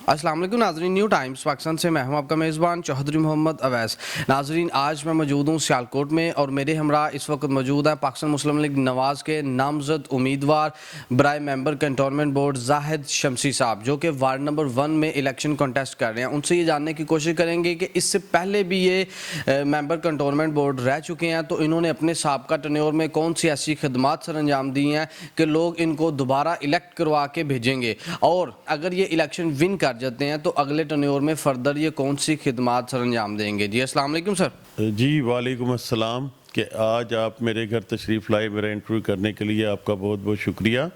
अस्सलाम वालेकुम नाजरीन, न्यू टाइम्स पाकिस्तान से मैं हूं आपका मेज़बान चौधरी मोहम्मद अवैस। नाजरीन, आज मैं मौजूद हूं सियालकोट में और मेरे हमरा इस वक्त मौजूद है पाकिस्तान मुस्लिम लीग नवाज़ के नामजद उम्मीदवार बराए मेंबर कंटोनमेंट बोर्ड जाहिद शमसी साहब, जो कि वार्ड नंबर 1 में इलेक्शन कॉन्टेस्ट कर रहे हैं। उनसे ये जानने की कोशिश करेंगे कि इससे पहले भी ये मेंबर कंटोनमेंट बोर्ड रह चुके हैं, तो इन्होंने अपने साबका टर्न्योर में कौन सी ऐसी खदमात सर अंजाम दी हैं कि लोग इनको दोबारा इलेक्ट करवा के भेजेंगे, और अगर ये इलेक्शन विन कर जाते हैं तो अगले टर्न्योर में फर्दर ये कौन सी खिदमात सर अंजाम देंगे। जी अस्सलाम वालेकुम सर। जी वालेकुम अस्सलाम कि आज आप मेरे घर तशरीफ़ लाए, मेरा इंटरव्यू करने के लिए आपका बहुत बहुत शुक्रिया।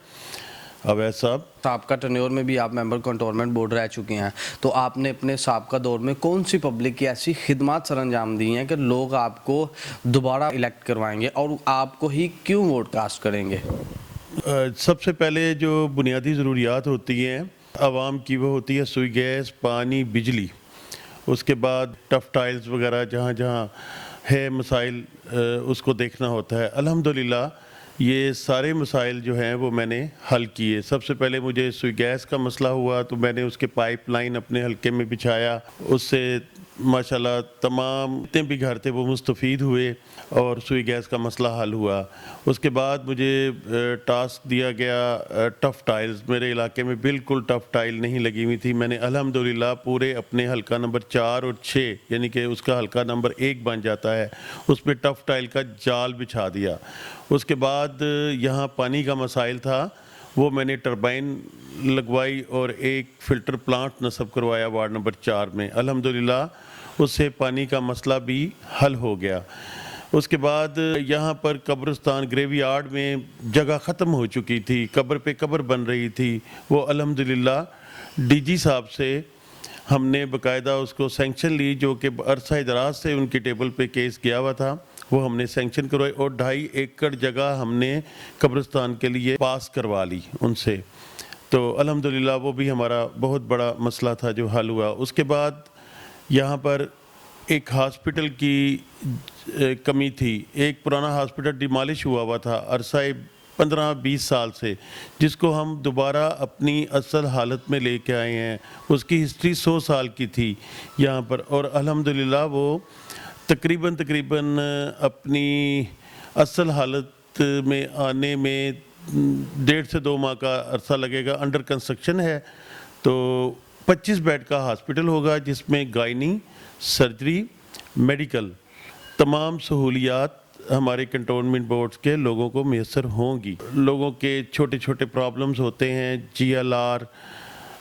अवैस साहब, साबका टर्न्योर में भी आप मेंबर कंटोनमेंट बोर्ड रह चुके हैं, तो आपने अपने साबका दौर में कौन सी पब्लिक की ऐसी खिदमात सर अंजाम दी हैं कि लोग आपको दोबारा इलेक्ट करवाएंगे और आपको ही क्यों वोट कास्ट करेंगे? सबसे पहले जो बुनियादी ज़रूरियात होती हैं आवाम की, वो होती है सुई गैस, पानी, बिजली। उसके बाद टफ टाइल्स वगैरह जहाँ जहाँ है मसाइल, उसको देखना होता है। अल्हम्दुलिल्लाह ये सारे मसाइल जो हैं वो मैंने हल किए। सबसे पहले मुझे सुई गैस का मसला हुआ तो मैंने उसके पाइपलाइन अपने हलके में बिछाया, उससे माशाल्लाह तमाम जितने भी घर थे वो मुस्तफ़ीद हुए और सुई गैस का मसला हल हुआ। उसके बाद मुझे टास्क दिया गया टफ़ टाइल्स। मेरे इलाके में बिल्कुल टफ़ टाइल नहीं लगी हुई थी। मैंने अल्हम्दुलिल्लाह पूरे अपने हलका नंबर 4 और 6, यानी कि उसका हलका नंबर 1 बन जाता है, उस पर टफ़ टाइल का जाल बिछा दिया। उसके बाद यहाँ पानी का मसाइल था, वो मैंने टरबाइन लगवाई और एक फ़िल्टर प्लांट नस्ब करवाया वार्ड नंबर 4 में। अल्हम्दुलिल्लाह उससे पानी का मसला भी हल हो गया। उसके बाद यहाँ पर कब्रिस्तान ग्रेवयार्ड में जगह ख़त्म हो चुकी थी, कब्र पे कब्र बन रही थी, वो अल्हम्दुलिल्लाह डीजी साहब से हमने बाकायदा उसको सैंक्शन ली, जो कि अरसा दराज से उनकी टेबल पे केस गया हुआ था, वो हमने सैंक्शन करवाई और 2.5 एकड़ जगह हमने कब्रिस्तान के लिए पास करवा ली उनसे। तो अल्हम्दुलिल्लाह वो भी हमारा बहुत बड़ा मसला था जो हल हुआ। उसके बाद यहाँ पर एक हॉस्पिटल की कमी थी। एक पुराना हॉस्पिटल डिमॉलिश हुआ था अरसा 15-20 साल से, जिसको हम दोबारा अपनी असल हालत में लेके आए हैं। उसकी हिस्ट्री 100 साल की थी यहाँ पर, और अल्हम्दुलिल्लाह वो तकरीबन अपनी असल हालत में आने में 1.5 से 2 माह का अरसा लगेगा। अंडर कंस्ट्रक्शन है। तो 25 बेड का हॉस्पिटल होगा, जिसमें गायनी, सर्जरी, मेडिकल, तमाम सहूलियात हमारे कंटोनमेंट बोर्ड्स के लोगों को मैसर होंगी। लोगों के छोटे छोटे प्रॉब्लम्स होते हैं, GLR,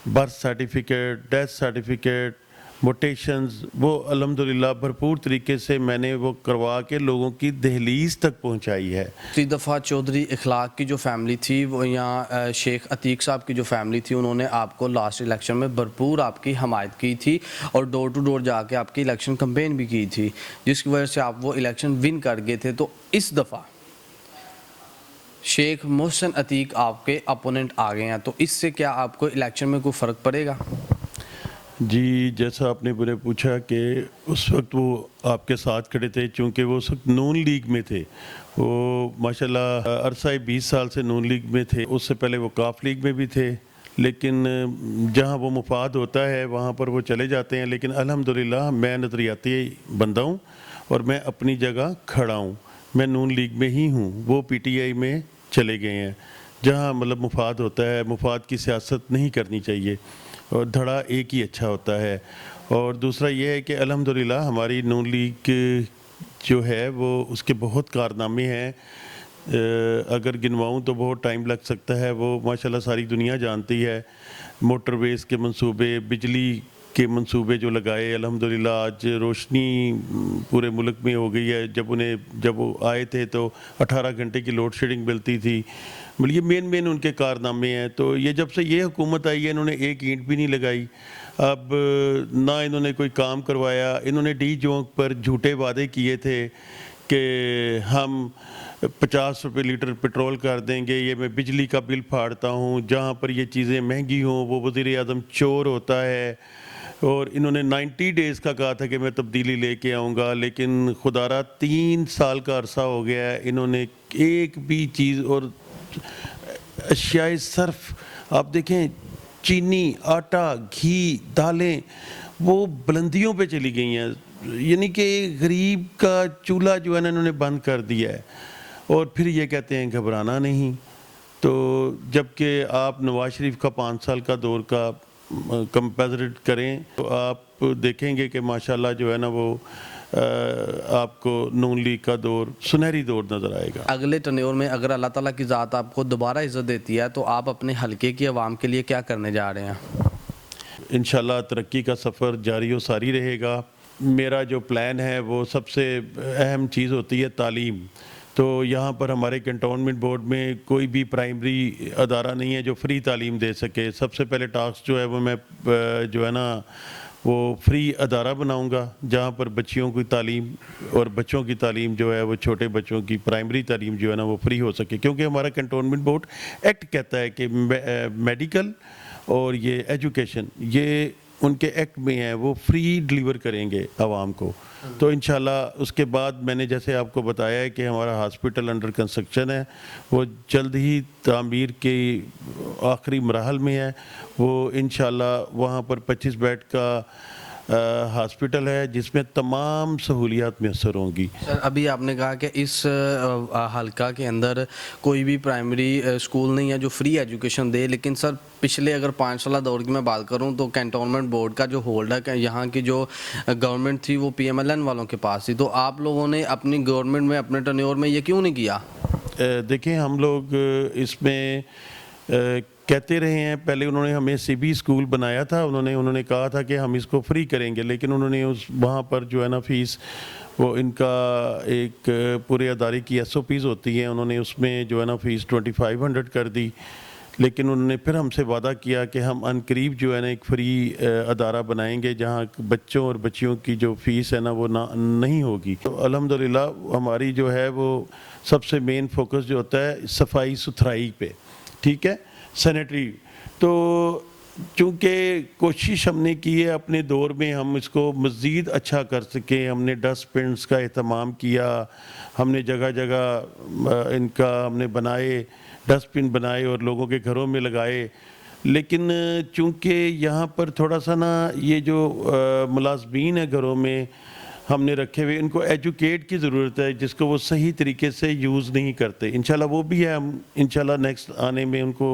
birth certificate, death certificate, mutations, वो अल्हम्दुलिल्लाह भरपूर तरीके से मैंने वो करवा के लोगों की दहलीज तक पहुंचाई है। इस दफ़ा चौधरी इखलाक की जो फैमिली थी, वो यहाँ शेख अतीक साहब की जो फैमिली थी, उन्होंने आपको लास्ट इलेक्शन में भरपूर आपकी हमायत की थी और डोर टू डोर जाके आपकी इलेक्शन कैंपेन भी की थी, जिसकी वजह से आप वो इलेक्शन विन कर गए थे। तो इस दफ़ा शेख मोहसिन अतीक आपके अपोनेंट आ गए हैं, तो इससे क्या आपको इलेक्शन में कोई फ़र्क पड़ेगा? जी, जैसा आपने मुझे पूछा कि उस वक्त वो आपके साथ खड़े थे, चूँकि वो उस वक्त नून लीग में थे। वो माशाल्लाह अरसा 20 साल से नून लीग में थे। उससे पहले वो काफ लीग में भी थे, लेकिन जहाँ वो मुफाद होता है वहाँ पर वो चले जाते हैं। लेकिन अल्हम्दुलिल्लाह मैं नज़रियाती बंदा हूँ और मैं अपनी जगह खड़ा हूँ। मैं नून लीग में ही हूँ, वो PTI में चले गए हैं। जहाँ मतलब मुफाद होता है, मुफाद की सियासत नहीं करनी चाहिए और धड़ा एक ही अच्छा होता है। और दूसरा ये है कि अल्हम्दुलिल्लाह हमारी नून लीग जो है वो उसके बहुत कारनामे हैं। अगर गिनवाऊँ तो बहुत टाइम लग सकता है। वो माशाल्लाह सारी दुनिया जानती है। मोटरवेज़ के मंसूबे, बिजली के मंसूबे जो लगाए, अल्हम्दुलिल्लाह आज रोशनी पूरे मुल्क में हो गई है। जब वो आए थे तो 18 घंटे की लोड शेडिंग मिलती थी। मतलब ये मेन उनके कारनामे हैं। तो ये जब से ये हुकूमत आई है, इन्होंने एक ईंट भी नहीं लगाई। अब ना इन्होंने कोई काम करवाया। इन्होंने डी जोंक पर झूठे वादे किए थे कि हम 50 रुपये लीटर पेट्रोल कर देंगे, ये मैं बिजली का बिल फाड़ता हूँ। जहाँ पर ये चीज़ें महंगी हों वो वज़ीर आज़म चोर होता है। और इन्होंने 90 डेज़ का कहा था कि मैं तब्दीली लेके आऊँगा, लेकिन खुदारा 3 साल का अरसा हो गया है, इन्होंने एक भी चीज़ और अशियाए सर्फ आप देखें چینی، آٹا، گھی، دالیں وہ بلندیوں پہ چلی گئی ہیں، یعنی کہ غریب کا چولہا جو ہے نا انہوں نے بند کر دیا ہے، اور پھر یہ کہتے ہیں گھبرانا نہیں۔ تو جبکہ آپ نواز شریف کا 5 سال کا دور کا کمپیریزن کریں تو آپ دیکھیں گے کہ ماشاءاللہ جو ہے نا وہ آپ کو نون لیگ کا دور سنہری دور نظر آئے گا۔ اگلے ٹنیور میں اگر اللہ تعالیٰ کی ذات آپ کو دوبارہ عزت دیتی ہے تو آپ اپنے حلقے کی عوام کے لیے کیا کرنے جا رہے ہیں؟ انشاءاللہ ترقی کا سفر جاری و ساری رہے گا۔ میرا جو پلان ہے وہ سب سے اہم چیز ہوتی ہے تعلیم۔ تو یہاں پر ہمارے کنٹونمنٹ بورڈ میں کوئی بھی پرائمری ادارہ نہیں ہے جو فری تعلیم دے سکے۔ سب سے پہلے ٹاسک جو ہے وہ میں جو ہے نا وہ فری ادارہ بناؤں گا جہاں پر بچیوں کی تعلیم اور بچوں کی تعلیم جو ہے وہ چھوٹے بچوں کی پرائمری تعلیم جو ہے نا وہ فری ہو سکے، کیونکہ ہمارا کنٹونمنٹ بورڈ ایکٹ کہتا ہے کہ میڈیکل اور یہ ایجوکیشن یہ ان کے ایکٹ میں ہے، وہ فری ڈلیور کریں گے عوام کو۔ تو انشاءاللہ اس کے بعد میں نے جیسے آپ کو بتایا ہے کہ ہمارا ہاسپٹل انڈر کنسٹرکشن ہے، وہ جلد ہی تعمیر کے آخری مراحل میں ہے۔ وہ انشاءاللہ وہاں پر 25 بیڈ کا ہاسپٹل ہے جس میں تمام سہولیات میسر ہوں گی۔ سر ابھی آپ نے کہا کہ اس حلقہ کے اندر کوئی بھی پرائمری اسکول نہیں ہے جو فری ایجوکیشن دے، لیکن سر پچھلے اگر 5 سالہ دور کی میں بات کروں تو کینٹونمنٹ بورڈ کا جو ہولڈ ہے یہاں کی جو گورنمنٹ تھی وہ PMLN والوں کے پاس تھی، تو آپ لوگوں نے اپنی گورنمنٹ میں اپنے ٹرنیور میں یہ کیوں نہیں کیا؟ دیکھیں ہم لوگ اس میں کہتے رہے ہیں، پہلے انہوں نے ہمیں CB اسکول بنایا تھا، انہوں نے کہا تھا کہ ہم اس کو فری کریں گے، لیکن انہوں نے وہاں پر جو ہے نا فیس وہ ان کا ایک پورے ادارے کی SOPs ہوتی ہیں، انہوں نے اس میں جو ہے نا فیس 2500 کر دی، لیکن انہوں نے پھر ہم سے وعدہ کیا کہ ہم عنقریب جو ہے نا ایک فری ادارہ بنائیں گے جہاں بچوں اور بچیوں کی جو فیس ہے نا وہ نہیں ہوگی۔ تو الحمدللہ ہماری جو ہے وہ سب سے مین فوکس جو ہوتا ہے صفائی ستھرائی پہ، ٹھیک ہے، سینیٹری۔ تو چونکہ کوشش ہم نے کی ہے اپنے دور میں ہم اس کو مزید اچھا کر سکیں، ہم نے ڈسٹ بنس کا اہتمام کیا، ہم نے جگہ جگہ ان کا ہم نے بنائے، ڈسٹ بن بنائے اور لوگوں کے گھروں میں لگائے، لیکن چونکہ یہاں پر تھوڑا سا نا یہ جو ملازمین ہیں گھروں میں ہم نے رکھے ہوئے ان کو ایجوکیٹ کی ضرورت ہے، جس کو وہ صحیح طریقے سے یوز نہیں کرتے۔ انشاءاللہ وہ بھی ہے، ہم انشاءاللہ نیکسٹ آنے میں ان کو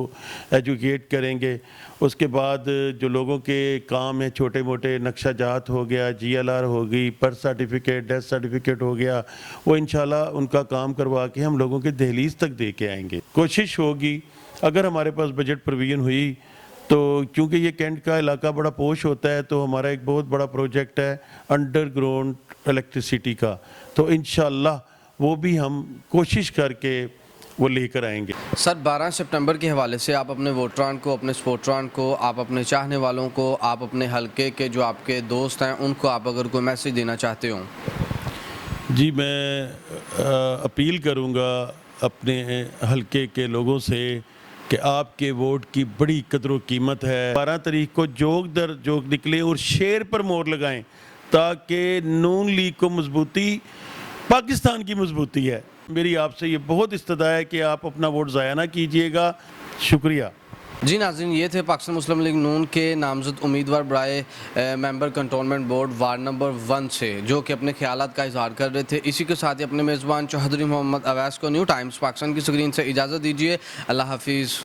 ایجوکیٹ کریں گے۔ اس کے بعد جو لوگوں کے کام ہیں چھوٹے موٹے نقشہ جات ہو گیا، GLR ہو گئی، برتھ سرٹیفکیٹ، ڈیتھ سرٹیفکیٹ ہو گیا، وہ انشاءاللہ ان کا کام کروا کے ہم لوگوں کے دہلیز تک دے کے آئیں گے۔ کوشش ہوگی اگر ہمارے پاس بجٹ پروویژن ہوئی تو، کیونکہ یہ کینٹ کا علاقہ بڑا پوش ہوتا ہے، تو ہمارا ایک بہت بڑا پروجیکٹ ہے انڈر گراؤنڈ الیکٹریسٹی کا، تو انشاءاللہ وہ بھی ہم کوشش کر کے وہ لے کر آئیں گے۔ سر 12 سپٹمبر کے حوالے سے آپ اپنے ووٹران کو، اپنے سپورٹران کو، آپ اپنے چاہنے والوں کو، آپ اپنے حلقے کے جو آپ کے دوست ہیں ان کو آپ اگر کوئی میسیج دینا چاہتے ہوں؟ جی میں اپیل کروں گا اپنے حلقے کے لوگوں سے کہ آپ کے ووٹ کی بڑی قدر و قیمت ہے۔ 12 تاریخ کو جوک در جوک نکلیں اور شیر پر مور لگائیں تاکہ نون لیگ کو مضبوطی، پاکستان کی مضبوطی ہے۔ میری آپ سے یہ بہت استدعا ہے کہ آپ اپنا ووٹ ضائع نہ کیجیے گا۔ شکریہ۔ جی ناظرین، یہ تھے پاکستان مسلم لیگ نون کے نامزد امیدوار برائے ممبر کنٹونمنٹ بورڈ وارڈ نمبر 1 سے، جو کہ اپنے خیالات کا اظہار کر رہے تھے۔ اسی کے ساتھ ہی اپنے میزبان چوہدری محمد اویس کو نیو ٹائمز پاکستان کی سکرین سے اجازت دیجیے۔ اللہ حافظ۔